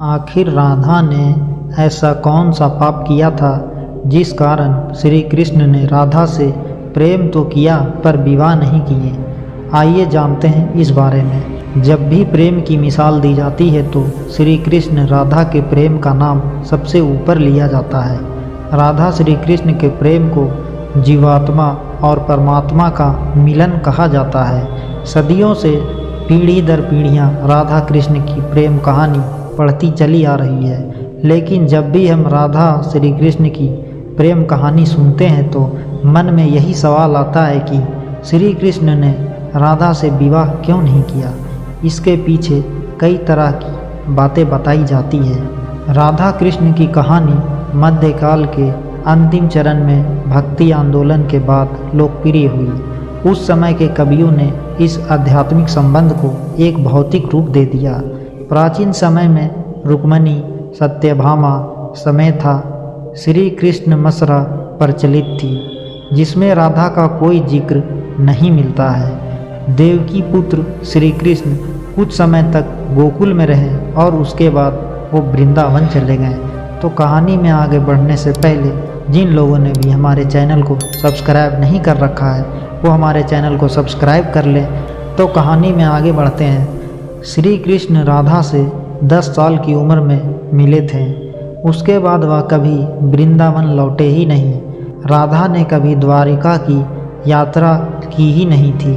आखिर राधा ने ऐसा कौन सा पाप किया था जिस कारण श्री कृष्ण ने राधा से प्रेम तो किया पर विवाह नहीं किए। आइए जानते हैं इस बारे में। जब भी प्रेम की मिसाल दी जाती है तो श्री कृष्ण राधा के प्रेम का नाम सबसे ऊपर लिया जाता है। राधा श्री कृष्ण के प्रेम को जीवात्मा और परमात्मा का मिलन कहा जाता है। सदियों से पीढ़ी दर पीढ़ियाँ राधा कृष्ण की प्रेम कहानी पढ़ती चली आ रही है, लेकिन जब भी हम राधा श्री कृष्ण की प्रेम कहानी सुनते हैं तो मन में यही सवाल आता है कि श्री कृष्ण ने राधा से विवाह क्यों नहीं किया। इसके पीछे कई तरह की बातें बताई जाती है। राधा कृष्ण की कहानी मध्यकाल के अंतिम चरण में भक्ति आंदोलन के बाद लोकप्रिय हुई। उस समय के कवियों ने इस आध्यात्मिक संबंध को एक भौतिक रूप दे दिया। प्राचीन समय में रुक्मणी, सत्यभामा, समेथा, श्री कृष्ण मसरा प्रचलित थी, जिसमें राधा का कोई जिक्र नहीं मिलता है। देवकी पुत्र श्री कृष्ण कुछ समय तक गोकुल में रहे और उसके बाद वो वृंदावन चले गए। तो कहानी में आगे बढ़ने से पहले जिन लोगों ने भी हमारे चैनल को सब्सक्राइब नहीं कर रखा है वो हमारे चैनल को सब्सक्राइब कर लें। तो कहानी में आगे बढ़ते हैं। श्री कृष्ण राधा से 10 साल की उम्र में मिले थे। उसके बाद वह कभी वृंदावन लौटे ही नहीं। राधा ने कभी द्वारिका की यात्रा की ही नहीं थी।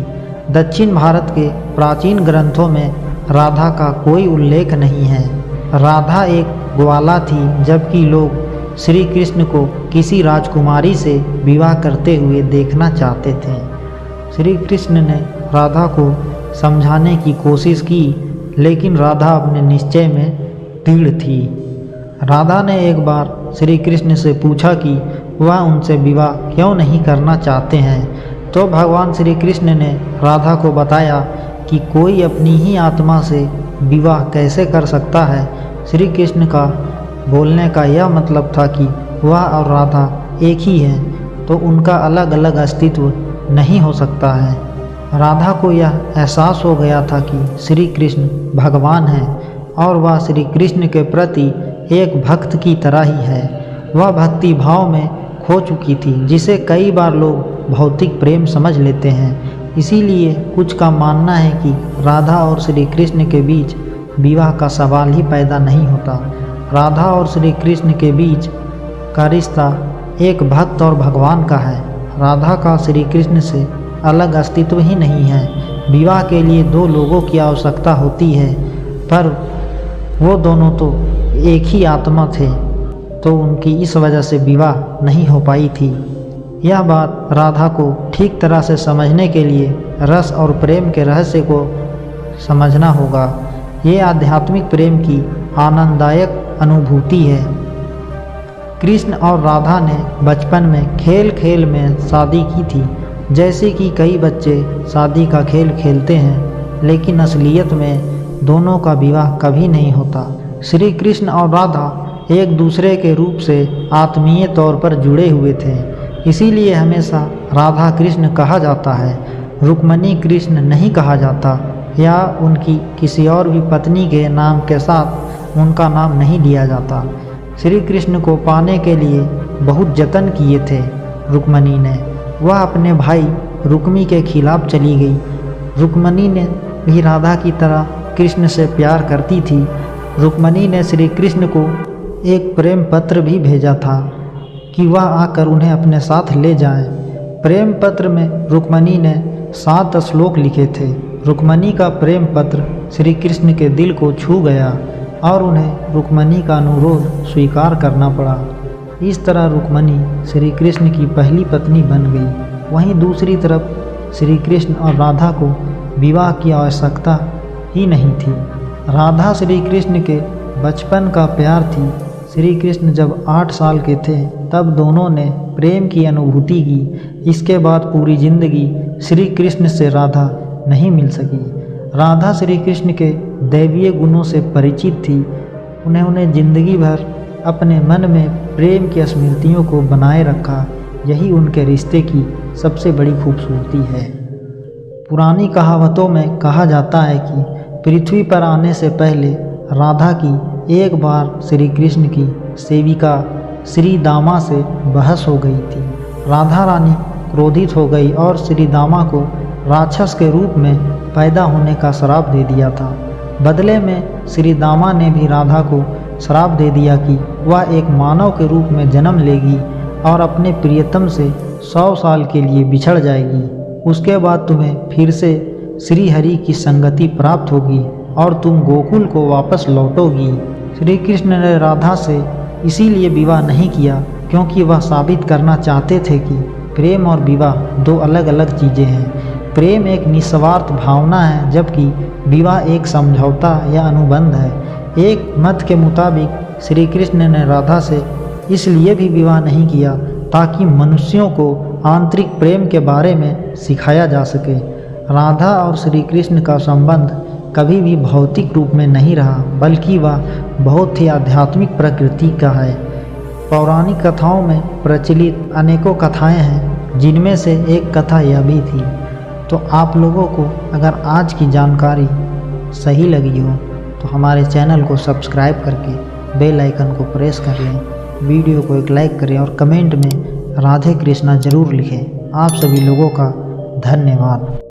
दक्षिण भारत के प्राचीन ग्रंथों में राधा का कोई उल्लेख नहीं है। राधा एक ग्वाला थी, जबकि लोग श्री कृष्ण को किसी राजकुमारी से विवाह करते हुए देखना चाहते थे। श्री कृष्ण ने राधा को समझाने की कोशिश की, लेकिन राधा अपने निश्चय में दृढ़ थी। राधा ने एक बार श्री कृष्ण से पूछा कि वह उनसे विवाह क्यों नहीं करना चाहते हैं। तो भगवान श्री कृष्ण ने राधा को बताया कि कोई अपनी ही आत्मा से विवाह कैसे कर सकता है। श्री कृष्ण का बोलने का यह मतलब था कि वह और राधा एक ही हैं, तो उनका अलग अलग अस्तित्व नहीं हो सकता है। राधा को यह एहसास हो गया था कि श्री कृष्ण भगवान हैं और वह श्री कृष्ण के प्रति एक भक्त की तरह ही है। वह भक्ति भाव में खो चुकी थी, जिसे कई बार लोग भौतिक प्रेम समझ लेते हैं। इसीलिए कुछ का मानना है कि राधा और श्री कृष्ण के बीच विवाह का सवाल ही पैदा नहीं होता। राधा और श्री कृष्ण के बीच का रिश्ता एक भक्त और भगवान का है। राधा का श्री कृष्ण से अलग अस्तित्व ही नहीं है। विवाह के लिए 2 लोगों की आवश्यकता होती है, पर वो दोनों तो एक ही आत्मा थे, तो उनकी इस वजह से विवाह नहीं हो पाई थी। यह बात राधा को ठीक तरह से समझने के लिए रस और प्रेम के रहस्य को समझना होगा। ये आध्यात्मिक प्रेम की आनंददायक अनुभूति है। कृष्ण और राधा ने बचपन में खेल खेल में शादी की थी। जैसे कि कई बच्चे शादी का खेल खेलते हैं, लेकिन असलियत में दोनों का विवाह कभी नहीं होता। श्री कृष्ण और राधा एक दूसरे के रूप से आत्मीय तौर पर जुड़े हुए थे, इसीलिए हमेशा राधा कृष्ण कहा जाता है, रुक्मणी कृष्ण नहीं कहा जाता, या उनकी किसी और भी पत्नी के नाम के साथ उनका नाम नहीं लिया जाता। श्री कृष्ण को पाने के लिए बहुत जतन किए थे रुक्मणी ने। वह अपने भाई रुक्मी के खिलाफ चली गई। रुक्मणी ने भी राधा की तरह कृष्ण से प्यार करती थी। रुक्मणी ने श्री कृष्ण को एक प्रेम पत्र भी भेजा था कि वह आकर उन्हें अपने साथ ले जाएं। प्रेम पत्र में रुक्मणी ने 7 श्लोक लिखे थे। रुक्मणी का प्रेम पत्र श्री कृष्ण के दिल को छू गया और उन्हें रुक्मणी का अनुरोध स्वीकार करना पड़ा। इस तरह रुक्मणी श्री कृष्ण की पहली पत्नी बन गई। वहीं दूसरी तरफ श्री कृष्ण और राधा को विवाह की आवश्यकता ही नहीं थी। राधा श्री कृष्ण के बचपन का प्यार थी। श्री कृष्ण जब 8 साल के थे तब दोनों ने प्रेम की अनुभूति की। इसके बाद पूरी जिंदगी श्री कृष्ण से राधा नहीं मिल सकी। राधा श्री कृष्ण के दैवीय गुणों से परिचित थी। उन्हें जिंदगी भर अपने मन में प्रेम की स्मृतियों को बनाए रखा। यही उनके रिश्ते की सबसे बड़ी खूबसूरती है। पुरानी कहावतों में कहा जाता है कि पृथ्वी पर आने से पहले राधा की एक बार श्री कृष्ण की सेविका श्री दामा से बहस हो गई थी। राधा रानी क्रोधित हो गई और श्री दामा को राक्षस के रूप में पैदा होने का श्राप दे दिया था। बदले में श्री दामा ने भी राधा को श्राप दे दिया कि वह एक मानव के रूप में जन्म लेगी और अपने प्रियतम से 100 साल के लिए बिछड़ जाएगी। उसके बाद तुम्हें फिर से श्री हरि की संगति प्राप्त होगी और तुम गोकुल को वापस लौटोगी। श्री कृष्ण ने राधा से इसीलिए विवाह नहीं किया क्योंकि वह साबित करना चाहते थे कि प्रेम और विवाह दो अलग अलग चीज़ें हैं। प्रेम एक निस्वार्थ भावना है जबकि विवाह एक समझौता या अनुबंध है। एक मत के मुताबिक श्री कृष्ण ने राधा से इसलिए भी विवाह नहीं किया ताकि मनुष्यों को आंतरिक प्रेम के बारे में सिखाया जा सके। राधा और श्री कृष्ण का संबंध कभी भी भौतिक रूप में नहीं रहा बल्कि वह बहुत ही आध्यात्मिक प्रकृति का है। पौराणिक कथाओं में प्रचलित अनेकों कथाएं हैं जिनमें से एक कथा यह भी थी। तो आप लोगों को अगर आज की जानकारी सही लगी हो तो हमारे चैनल को सब्सक्राइब करके बेल आइकन को प्रेस कर लें, वीडियो को एक लाइक करें और कमेंट में राधे कृष्णा ज़रूर लिखें। आप सभी लोगों का धन्यवाद।